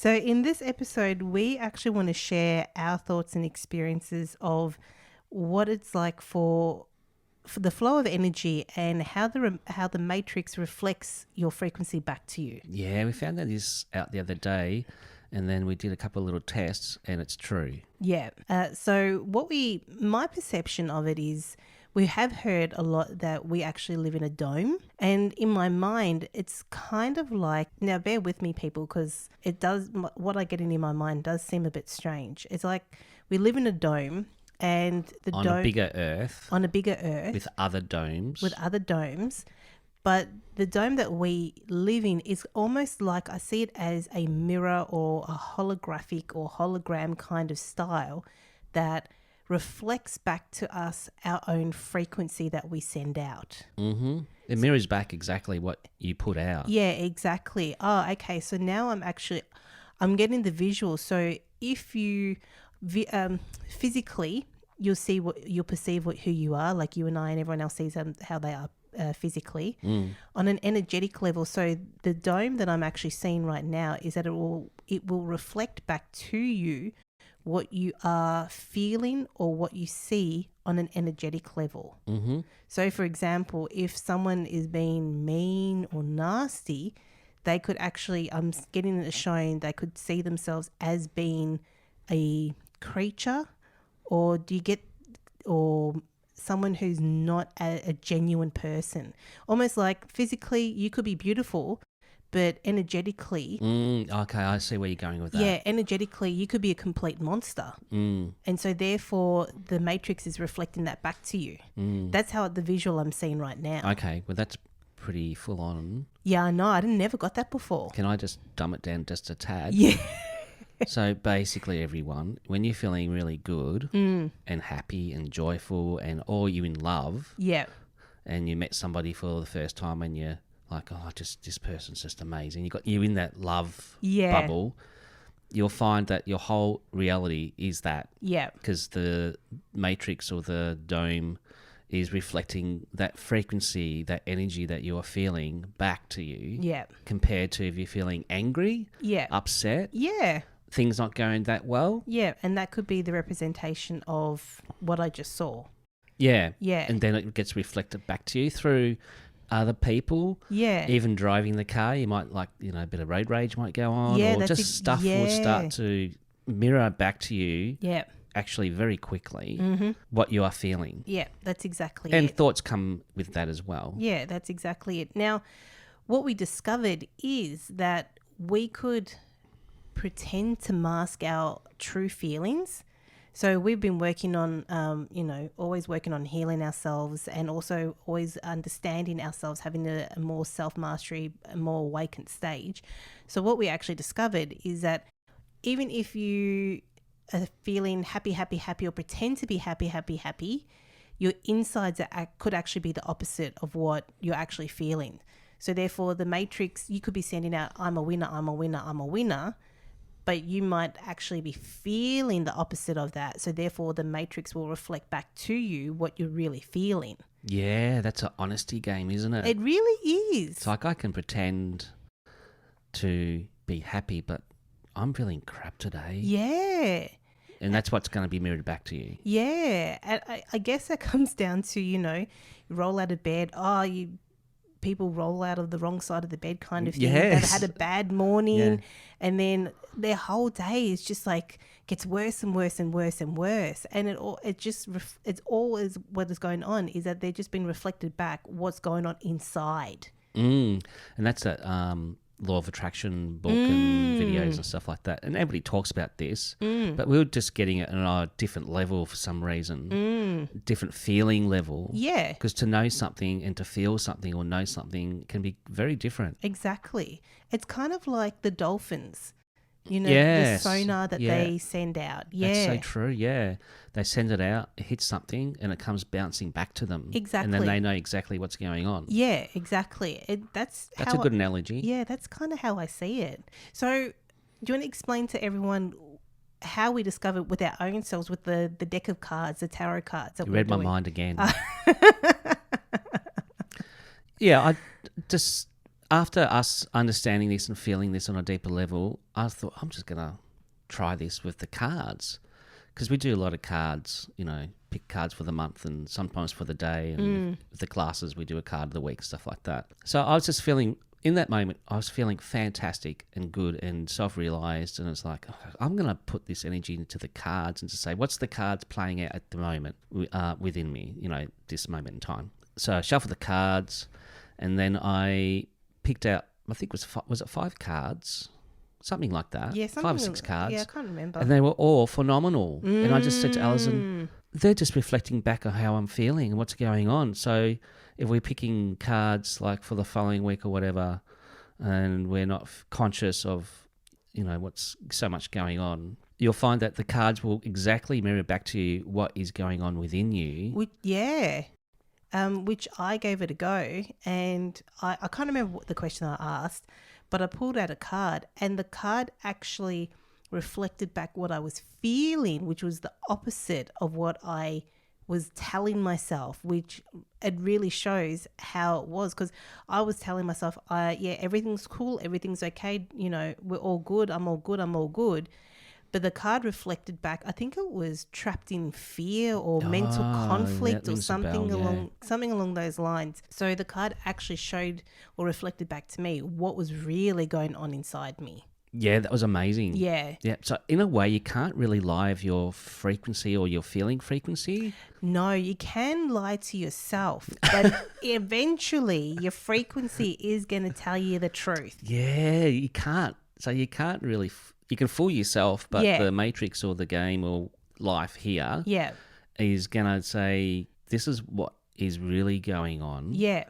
So in this episode, we actually want to share our thoughts and experiences of what it's like for the flow of energy and how the matrix reflects your frequency back to you. Yeah, we found this out the other day, and then we did a couple of little tests, and it's true. Yeah. So my perception of it is we have heard a lot that we actually live in a dome. And in my mind, it's kind of like, now bear with me people, because what I get in my mind does seem a bit strange. It's like we live in a dome and on a bigger Earth. On a bigger Earth. With other domes. But the dome that we live in is almost like, I see it as a mirror or a holographic or hologram kind of style that reflects back to us our own frequency that we send out. Mm-hmm. It mirrors back exactly what you put out. Yeah, exactly. Oh, okay. So now I'm getting the visual. So if you physically, you'll perceive who you are, like you and I and everyone else sees how they are physically. On an energetic level. So the dome that I'm actually seeing right now is that it will reflect back to you what you are feeling or what you see on an energetic level. Mm-hmm. So for example, if someone is being mean or nasty, they could actually, I'm getting it showing, they could see themselves as being a creature, or someone who's not a genuine person. Almost like physically you could be beautiful, but energetically... okay, I see where you're going with that. Yeah, energetically you could be a complete monster. And so therefore the matrix is reflecting that back to you. That's how the visual I'm seeing right now. Okay, well that's pretty full on. Yeah, I know. I never got that before. Can I just dumb it down just a tad? Yeah. So basically everyone, when you're feeling really good and happy and joyful or you're in love... Yeah. And you met somebody for the first time and you're like, oh, this person's just amazing. You're in that love bubble. You'll find that your whole reality is that. Yeah. Because the matrix or the dome is reflecting that frequency, that energy that you are feeling back to you. Yeah. Compared to if you're feeling angry, upset. Yeah. Things not going that well. Yeah, and that could be the representation of what I just saw. Yeah. Yeah. And then it gets reflected back to you through other people. Yeah. Even driving the car, you might a bit of road rage might go on, or just stuff will start to mirror back to you. Yeah. Actually very quickly what you are feeling. Yeah, that's exactly and it. Thoughts come with that as well. Yeah, that's exactly it. Now, what we discovered is that we could pretend to mask our true feelings. So we've been working on, always working on healing ourselves, and also always understanding ourselves, having a more self-mastery, a more awakened stage. So what we actually discovered is that even if you are feeling happy, or pretend to be happy, your insides could actually be the opposite of what you're actually feeling. So therefore, the matrix, you could be sending out, I'm a winner, but you might actually be feeling the opposite of that. So therefore, the matrix will reflect back to you what you're really feeling. Yeah, that's an honesty game, isn't it? It really is. It's like I can pretend to be happy, but I'm feeling crap today. Yeah. And that's what's going to be mirrored back to you. Yeah. And I guess that comes down to, you roll out of bed. People roll out of the wrong side of the bed kind of thing. Yes. They've had a bad morning and then their whole day is just like gets worse and worse and worse and worse. And it's all what is going on is that they're just being reflected back what's going on inside. And that's a law of attraction book and videos and stuff like that. And everybody talks about this, but we were just getting it on a different level for some reason, different feeling level. Yeah. Because to know something and to feel something or know something can be very different. Exactly. It's kind of like the dolphins. The sonar that they send out. Yeah. That's so true, yeah. They send it out, it hits something, and it comes bouncing back to them. Exactly. And then they know exactly what's going on. Yeah, exactly. That's a good analogy. Yeah, that's kind of how I see it. So do you want to explain to everyone how we discovered with our own selves, with the deck of cards, the tarot cards? You read my mind again. Yeah, I just... after us understanding this and feeling this on a deeper level, I thought, I'm just going to try this with the cards. Because we do a lot of cards, pick cards for the month and sometimes for the day. And with the classes, we do a card of the week, stuff like that. So I was just feeling, in that moment, I was feeling fantastic and good and self-realised. And it's like, okay, I'm going to put this energy into the cards and to say, what's the cards playing out at the moment within me, this moment in time. So I shuffled the cards and then I picked out, I think was it 5 cards? Something like that. Yeah, 5 or 6 cards. Yeah, I can't remember. And they were all phenomenal. And I just said to Alison, they're just reflecting back on how I'm feeling and what's going on. So if we're picking cards like for the following week or whatever, and we're not conscious of, what's so much going on, you'll find that the cards will exactly mirror back to you what is going on within you. Which I gave it a go. And I can't remember what the question I asked, but I pulled out a card and the card actually reflected back what I was feeling, which was the opposite of what I was telling myself, which it really shows how it was. Because I was telling myself, everything's cool, everything's okay, we're all good, I'm all good. But the card reflected back, I think it was trapped in fear or mental conflict or something along those lines. So the card actually showed or reflected back to me what was really going on inside me. Yeah, that was amazing. Yeah. Yeah. So in a way, you can't really lie of your frequency or your feeling frequency. No, you can lie to yourself, but eventually your frequency is going to tell you the truth. Yeah, you can't. So you can't really... You can fool yourself, but the matrix or the game or life here is going to say, this is what is really going on. Yeah.